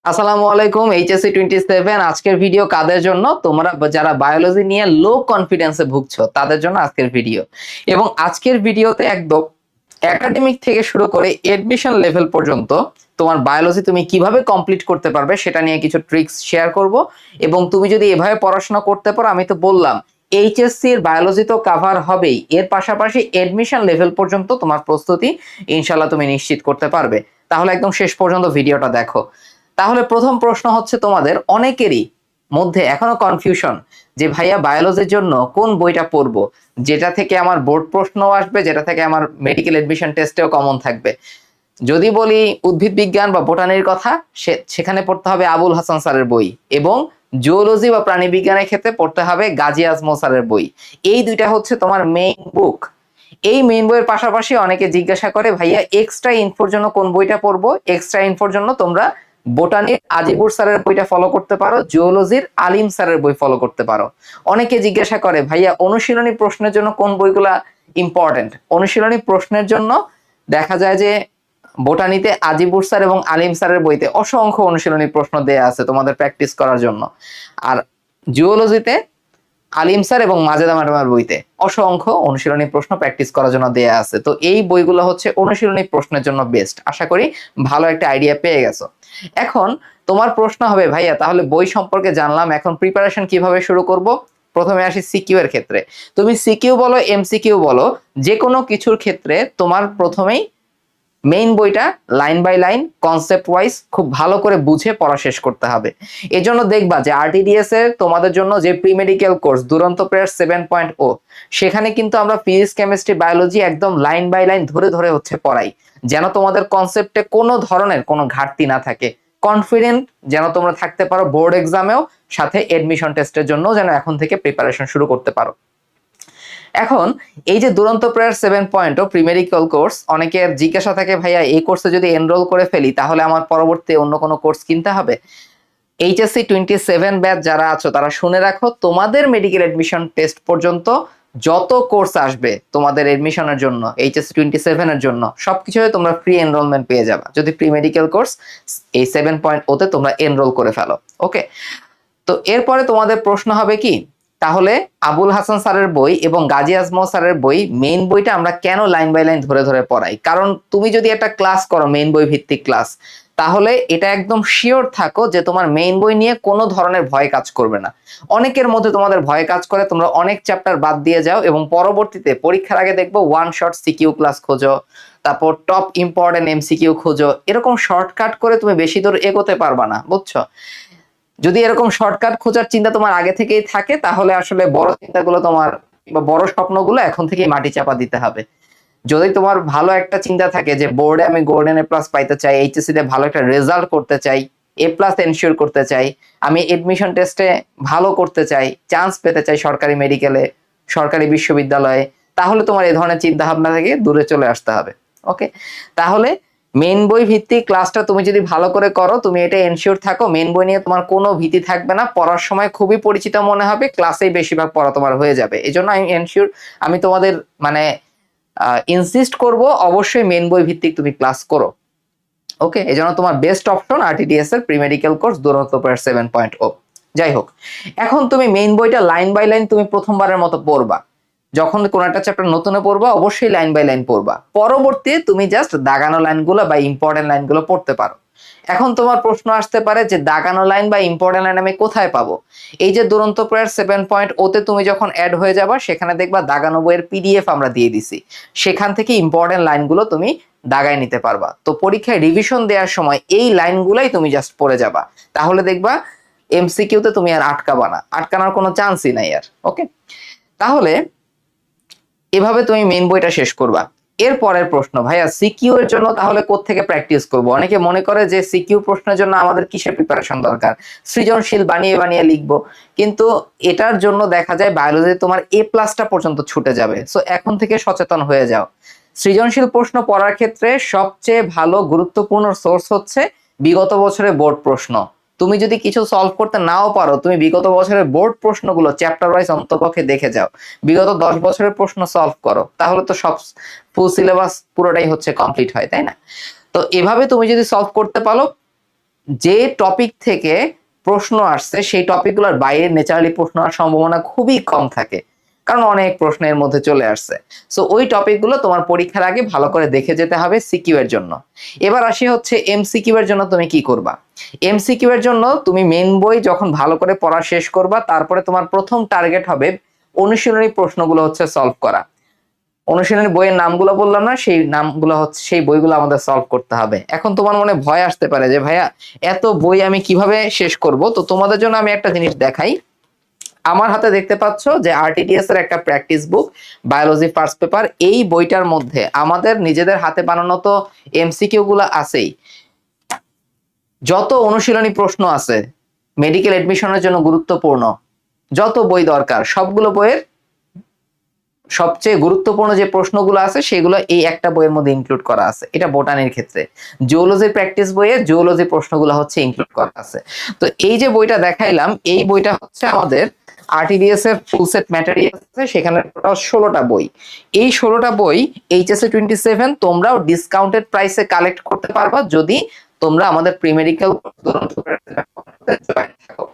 আসসালামু আলাইকুম। এইচএসসি 27 আজকের ভিডিও কাদের জন্য? তোমরা যারা বায়োলজি নিয়ে লো কনফিডেন্সে ভুগছো তাদের জন্য আজকের ভিডিও। এবং আজকের ভিডিওতে একদম একাডেমিক থেকে শুরু করে এডমিশন লেভেল পর্যন্ত তোমার বায়োলজি তুমি কিভাবে কমপ্লিট করতে পারবে সেটা নিয়ে কিছু ট্রিক্স শেয়ার করব। এবং তুমি যদি এভাবে পড়াশোনা করতে পারো, আমি তো বললাম এইচএসসি এর বায়োলজি তো কভার হবেই, এর পাশাপাশি এডমিশন লেভেল পর্যন্ত তোমার প্রস্তুতি ইনশাআল্লাহ তুমি নিশ্চিত করতে পারবে। তাহলে একদম শেষ পর্যন্ত ভিডিওটা দেখো। তাহলে প্রথম প্রশ্ন হচ্ছে, তোমাদের অনেকেরই মধ্যে এখনো কনফিউশন যে ভাইয়া বায়োলজির জন্য কোন বইটা পড়বো, যেটা থেকে আমার বোর্ড প্রশ্নও আসবে, যেটা থেকে আমার মেডিকেল এডমিশন টেস্টেও কমন থাকবে। যদি বলি উদ্ভিদ বিজ্ঞান বা বোটানির কথা, সেখানে পড়তে হবে আবুল হাসান স্যারের বই, এবং জুওলজি বা প্রাণী বিজ্ঞানের ক্ষেত্রে পড়তে হবে গাজী আজমল স্যারের বই। এই দুইটা হচ্ছে তোমার মেইন বুক। এই মেইন বইয়ের পাশাপাশি অনেকে জিজ্ঞাসা করে ভাইয়া এক্সট্রা ইনফোর জন্য কোন বইটা পড়বো। এক্সট্রা ইনফোর জন্য তোমরা বোটানির আজিবুর স্যারের বইটা ফলো করতে পারো, জিওলজির আলিম স্যারের বই ফলো করতে পারো। অনেকে জিজ্ঞাসা করে ভাইয়া অনুশীলনী প্রশ্নের জন্য কোন বইগুলা ইম্পর্টেন্ট। অনুশীলনী প্রশ্নের জন্য দেখা যায় যে বোটানিতে আজিবুর স্যার এবং আলিম স্যারের বইতে অসংখ্য অনুশীলনী প্রশ্ন দেয়া আছে তোমাদের প্র্যাকটিস করার জন্য। আর জিওলজিতে আলিম স্যার এবং মাজেদা ম্যাডামের বইতে অসংখ্য অনুশীলনী প্রশ্ন প্র্যাকটিস করার জন্য দেয়া আছে। তো এই বইগুলো হচ্ছে অনুশীলনী প্রশ্নের জন্য বেস্ট। আশা করি ভালো একটা আইডিয়া পেয়ে গেছো। এখন তোমার প্রশ্ন হবে ভাইয়া তাহলে বই সম্পর্কে জানলাম, এখন প্রিপারেশন কিভাবে শুরু করব। প্রথমে আসি সিকিউ এর ক্ষেত্রে। তুমি সিকিউ বলো এমসিকিউ বলো, যে কোনো কিছুর ক্ষেত্রে তোমার প্রথমেই মেইন বইটা line by line concept wise খুব ভালো করে বুঝে পড়া শেষ করতে হবে। এজন্য দেখবা যে আরটিডিএস এর তোমাদের জন্য যে প্রি মেডিকেল কোর্স দুরন্ত প্রেয়ার 7.0, সেখানে কিন্তু আমরা ফিজিক্স কেমিস্ট্রি বায়োলজি একদম লাইন বাই লাইন ধরে ধরে হচ্ছে পড়াই, যেন তোমাদের কনসেপ্টে কোনো ধরনের কোনো ঘাটতি না থাকে। কনফিডেন্ট যেন তোমরা থাকতে পারো বোর্ড এক্সামেও, সাথে এডমিশন টেস্টের জন্য যেন এখন থেকে প্রিপারেশন শুরু করতে পারো। এখন এই যে দুরন্ত প্রেয়ার 7.0 প্রি মেডিকেল কোর্স, অনেকের জিজ্ঞাসা থাকে ভাইয়া এই কোর্সে যদি এনরোল করে ফেলি তাহলে আমার পরবর্তী অন্য কোনো কোর্স কিনতে হবে। এইচএসসি 27 ব্যাচ যারা আছো তারা শুনে রাখো, তোমাদের মেডিকেল এডমিশন টেস্ট পর্যন্ত যত কোর্স আসবে তোমাদের এডমিশনের জন্য এইচএসসি 27 এর জন্য সবকিছুই তোমরা ফ্রি এনরোলমেন্ট পেয়ে যাবে যদি প্রি মেডিকেল কোর্স এই 7.0 তে তোমরা এনরোল করে ফেলো। ওকে, তো এরপরে তোমাদের প্রশ্ন হবে কি, তাহলে আবুল হাসান স্যারের বই এবং গাজী আজমল স্যারের বই মেইন বইটা আমরা কেন লাইন বাই লাইন ধরে ধরে পড়াই? কারণ তুমি যদি একটা ক্লাস করো মেইন বই ভিত্তিক ক্লাস, তাহলে এটা একদম শিওর থাকো যে তোমার মেইন বই নিয়ে কোনো ধরনের ভয় কাজ করবে না। অনেকের মধ্যে তোমাদের ভয় কাজ করে, তোমরা অনেক চ্যাপ্টার বাদ দিয়ে যাও এবং পরবর্তীতে পরীক্ষার আগে দেখবো ওয়ান শর্ট সিকিউ ক্লাস খোঁজো, তারপর টপ ইম্পর্টেন্ট এমসিকিউ খোঁজো, এরকম শর্টকাট করে তুমি বেশি দূর এগোতে পারবা না, বুঝছো? যদি এরকম শর্টকাট খোঁজার চিন্তা তোমার আগে থেকেই থাকে তাহলে আসলে বড় চিন্তাগুলো তোমার বা বড় স্বপ্নগুলো এখন থেকেই মাটি চাপা দিতে হবে। যদি তোমার ভালো একটা চিন্তা থাকে যে বোর্ডে আমি গোল্ডেন এ প্লাস পাইতে চাই, এইচএসসি তে ভালো একটা রেজাল্ট করতে চাই, এ প্লাস এনশিওর করতে চাই, আমি এডমিশন টেস্টে ভালো করতে চাই, চান্স পেতে চাই সরকারি মেডিকেলে, সরকারি বিশ্ববিদ্যালয়ে, তাহলে তোমার এই ধরনের চিন্তা ভাবনা থেকে দূরে চলে আসতে হবে। ওকে, তাহলে মেন বই ভিত্তিক ক্লাসটা তুমি যদি ভালো করে করো, তুমি এটা এনশিওর থাকো মেন বই নিয়ে তোমার কোনো ভীতি থাকবে না, পড়ার সময় খুবই পরিচিত মনে হবে, ক্লাসেই বেশিরভাগ পড়া তোমার হয়ে যাবে। এই জন্য আমি এনশিওর, আমি তোমাদের মানে ইনসিস্ট করব অবশ্যই মেন বই ভিত্তিক তুমি ক্লাস করো। ওকে, এই জন্য তোমার বেস্ট অপশন আরটিডিএস এর প্রি মেডিকেল কোর্স দুরন্ত প্রেয়ার 7.0। যাই হোক, এখন তুমি মেইন বইটা লাইন বাই লাইন তুমি প্রথমবারের মতো পড়বা। যখন কোন একটা চ্যাপ্টার নতুনে পড়বা অবশ্যই লাইন বাই লাইন পড়বা, পরবর্তীতে তুমি জাস্ট দাগানো লাইনগুলো বা ইম্পর্টেন্ট লাইনগুলো পড়তে পারো। এখন তোমার প্রশ্ন আসতে পারে যে দাগানো লাইন বা ইম্পর্টেন্ট লাইন আমি কোথায় পাবো? এই যে দুরন্ত প্রেয়ার 7.0 তে তুমি যখন অ্যাড হয়ে যাবা সেখানে দেখবা দাগানো বইয়ের পিডিএফ আমরা দিয়ে দিছি, সেখান থেকে ইম্পর্টেন্ট লাইনগুলো তুমি দাগায় নিতে পারবা। তো পরীক্ষায় রিভিশন দেওয়ার সময় এই লাইনগুলাই তুমি জাস্ট পড়ে যাবা, তাহলে দেখবা এমসিকিউতে তুমি আর আটকাবা না, আটকানোর কোনো চান্সই নাই আর। ওকে, তাহলে এভাবে তুমি মেইন বইটা শেষ করবা। এর পরের প্রশ্ন, ভাইয়া সিকিউ এর জন্য তাহলে কোত্থেকে প্র্যাকটিস করব? অনেকে মনে করে যে সিকিউ প্রশ্নের জন্য আমাদের কিসের প্রিপারেশন দরকার, সৃজনশীল বানিয়ে বানিয়ে লিখবো, কিন্তু এটার জন্য দেখা যায় বায়োলজি তোমার এ প্লাসটা পর্যন্ত ছুটে যাবে। সো এখন থেকে সচেতন হয়ে যাও। সৃজনশীল প্রশ্ন পড়ার ক্ষেত্রে সবচেয়ে ভালো গুরুত্বপূর্ণ সোর্স হচ্ছে বিগত বছরের বোর্ড প্রশ্ন। তুমি যদি কিছু সলভ করতে নাও পারো, তুমি বিগত বছরের বোর্ড প্রশ্নগুলো চ্যাপ্টার ওয়াইজ অন্ততপক্ষে দেখে যাও, বিগত 10 বছরের প্রশ্ন সলভ করো, তাহলে তো সব ফুল সিলেবাস পুরোটাই হচ্ছে কমপ্লিট হয়, তাই না? তো এভাবে তুমি যদি সলভ করতে পারো যে টপিক থেকে প্রশ্ন আসছে সেই টপিকগুলোর বাইরে ন্যাচারালি প্রশ্ন আসার সম্ভাবনা খুবই কম থাকে, কারণ অনেক প্রশ্নের মধ্যে চলে আসছে। সো ওই টপিকগুলো তোমার পরীক্ষার আগে ভালো করে দেখে যেতে হবে সিকিউ এর জন্য। এবার আসি হচ্ছে এমসিকিউ এর জন্য তুমি কি করবা। এমসিকিউ এর জন্য তুমি মেন বই যখন ভালো করে পড়া শেষ করবা, তারপরে তোমার প্রথম টার্গেট হবে অনুশীলনী প্রশ্নগুলো হচ্ছে সলভ করা। অনুশীলনী বইয়ের নামগুলো বললাম না, সেই নামগুলো হচ্ছে সেই বইগুলো আমাদের সলভ করতে হবে। এখন তোমার মনে ভয় আসতে পারে যে ভাইয়া এত বই আমি কিভাবে শেষ করব। তো তোমাদের জন্য আমি একটা জিনিস দেখাই। আমার হাতে দেখতে পাচ্ছ যে আরটিডিএস এর একটা প্র্যাকটিস বুক, বায়োলজি ফার্স্ট পেপার। এই বইটার মধ্যে আমাদের নিজেদের হাতে বানানো তো এমসিকিউ গুলো আছেই, যত অনুশীলনী প্রশ্ন আছে মেডিকেল এডমিশনের জন্য গুরুত্বপূর্ণ, যত বই দরকার সবগুলো বইয়ের সবচেয়ে গুরুত্বপূর্ণ যে প্রশ্নগুলো আছে সেগুলো এই একটা বইয়ের মধ্যে ইনক্লুড করা আছে। এটা বোটানির ক্ষেত্রে। জুওলজির প্র্যাকটিস বইয়ে জুওলজি প্রশ্নগুলো হচ্ছে ইনক্লুড করা আছে। তো এই যে বইটা দেখাইলাম, এই বইটা হচ্ছে আমাদের আরটিডিএস এর ফুল সেট ম্যাটেরিয়াল আছে, সেখানে টোটাল 16টা বই। এই 16টা বই এইচএসএ 27 তোমরাও ডিসকাউন্টেড প্রাইসে কালেক্ট করতে পারবা যদি তোমরা আমাদের প্রি মেডিকেল জয়েন থাকো।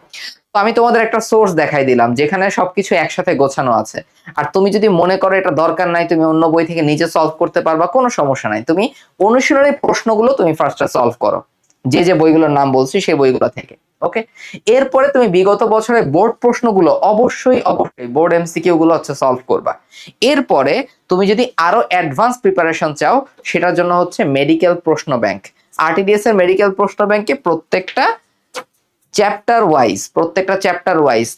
তো আমি তোমাদের একটা সোর্স দেখাই দিলাম যেখানে সবকিছু একসাথে গোছানো আছে। আর তুমি যদি মনে করো এটা দরকার নাই, তুমি অন্য বই থেকে নিজে সলভ করতে পারবা, কোনো সমস্যা নাই। তুমি অনুশীলনী প্রশ্নগুলো তুমি ফার্স্টে সলভ করো, যে যে বইগুলোর নাম বলছি সেই বইগুলো থেকে। ওকে, এরপরে তুমি বিগত বছরের বোর্ড প্রশ্নগুলো অবশ্যই বোর্ড এমসিকিউ গুলো হচ্ছে সলভ করবা। এরপরে তুমি যদি আরো অ্যাডভান্স প্রিপারেশন চাও, সেটার জন্য হচ্ছে মেডিকেল প্রশ্ন ব্যাংক। আরটিডিএস এর মেডিকেল প্রশ্ন ব্যাংকে প্রত্যেকটা চ্যাপ্টার ওয়াইজ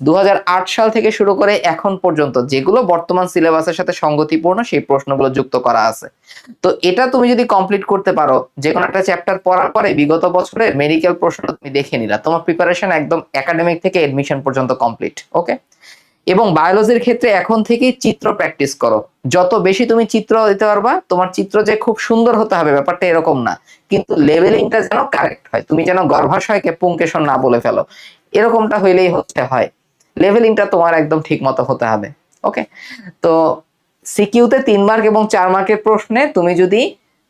2008 সাল থেকে শুরু করে এখন পর্যন্ত যেগুলো বর্তমান সিলেবাসের সাথে সঙ্গতিপূর্ণ সেই প্রশ্নগুলো যুক্ত করা আছে। তো এটা তুমি যদি কমপ্লিট করতে পারো, যে কোনো একটা চ্যাপ্টার পড়ার পরে বিগত বছরে মেডিকেল প্রশ্ন তুমি দেখে নিলা, তোমার প্রিপারেশন একদম একাডেমিক থেকে এডমিশন পর্যন্ত কমপ্লিট। ওকে, এবং বায়োলজির ক্ষেত্রে এখন থেকেই চিত্র প্র্যাকটিস করো। যত বেশি তুমি চিত্র দিতে পারবা, তোমার চিত্র যে খুব সুন্দর হতে হবে ব্যাপারটা এরকম না, কিন্তু লেভেলিংটা যেন কারেক্ট হয়। তুমি যেন গর্ভাশয়কে পুংকেশন না বলে ফেলো, এরকমটা হইলেই হচ্ছে হয়। লেভেলিংটা তোমার একদম ঠিক মতো হতে হবে। ওকে, তো সিকিউতে 3 মার্ক এবং 4 মার্কের প্রশ্নে তুমি যদি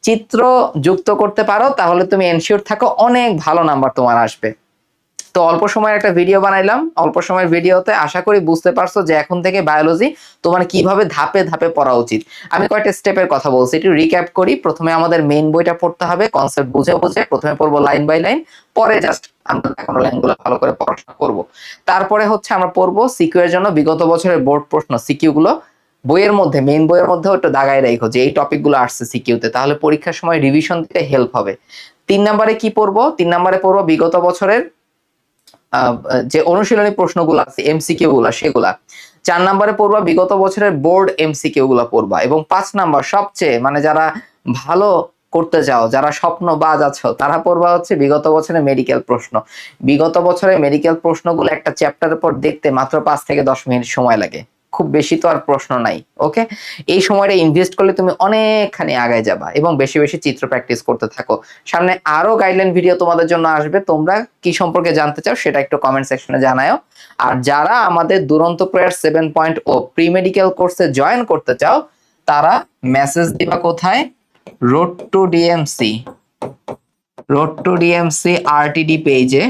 চিত্র যুক্ত করতে পারো, তাহলে তুমি এনশিওর থাকো অনেক ভালো নাম্বার তোমার আসবে। তো অল্প সময়ের একটা ভিডিও বানাইলাম। অল্প সময়ের ভিডিওতে আশা করি বুঝতে পারছো যে এখন থেকে বায়োলজি তোমার কিভাবে ধাপে ধাপে পড়া উচিত। আমি কয়েকটা স্টেপের কথা বলছি, একটু রিক্যাপ করি। প্রথমে আমাদের মেইন বইটা পড়তে হবে, কনসেপ্ট বুঝে বুঝে প্রথমে পড়বো লাইন বাই লাইন, পরে জাস্ট আমরা এখন লাইনগুলো ভালো করে পড়াশোনা করব। তারপরে হচ্ছে আমরা পড়বো সিকিউ এর জন্য বিগত বছরের বোর্ড প্রশ্ন সিকিউ গুলো বইয়ের মধ্যে, মেইন বইয়ের মধ্যে একটু দাগায় রাখো যে এই টপিকগুলো আসছে সিকিউতে, তাহলে পরীক্ষার সময় রিভিশন দিতে হেল্প হবে। 3 নম্বরে কি পড়বো? 3 নম্বরে পড়বো বিগত বছরের যে অনুশীলনী প্রশ্নগুলো আছে এমসিকিউ গুলা সেগুলা। 4 নম্বরে পড়বা বিগত বছরের বোর্ড এমসিকিউ গুলা পড়বা। এবং 5 নাম্বার সবচেয়ে মানে যারা ভালো করতে চাও, যারা স্বপ্নবাজ আছো, তারা পড়বা হচ্ছে বিগত বছরের মেডিকেল প্রশ্ন। বিগত বছরের মেডিকেল প্রশ্নগুলো একটা চ্যাপ্টারের পর দেখতে মাত্র 5 থেকে 10 মিনিট সময় লাগে, খুব বেশি তো আর প্রশ্ন নাই। ওকে, এই সময়টা ইনভেস্ট করলে তুমি অনেকখানি আগায় যাবা এবং বেশি বেশি চিত্র প্র্যাকটিস করতে থাকো। সামনে আরো গাইডলাইন ভিডিও তোমাদের জন্য আসবে, তোমরা কি সম্পর্কে জানতে চাও সেটা একটু কমেন্ট সেকশনে জানাও। আর যারা আমাদের দুরন্ত প্রয়ার 7.0 প্রি মেডিকেল কোর্সে জয়েন করতে চাও, তারা মেসেজ দিবা কোথায়? রোড টু ডিএমসি আরটিডি পেজে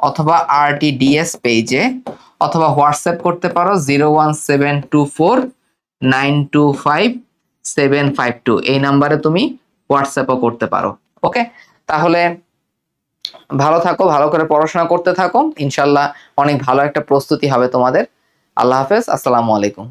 অথবা আরটিডিএস পেজে, অথবা হোয়াটসঅ্যাপ করতে পারো 01724925752, এই নাম্বারে তুমি হোয়াটসঅ্যাপও করতে পারো। ওকে, তাহলে ভালো থাকো, ভালো করে পড়াশোনা করতে থাকো, ইনশাল্লাহ অনেক ভালো একটা প্রস্তুতি হবে তোমাদের। আল্লাহ হাফেজ, আসসালামু আলাইকুম।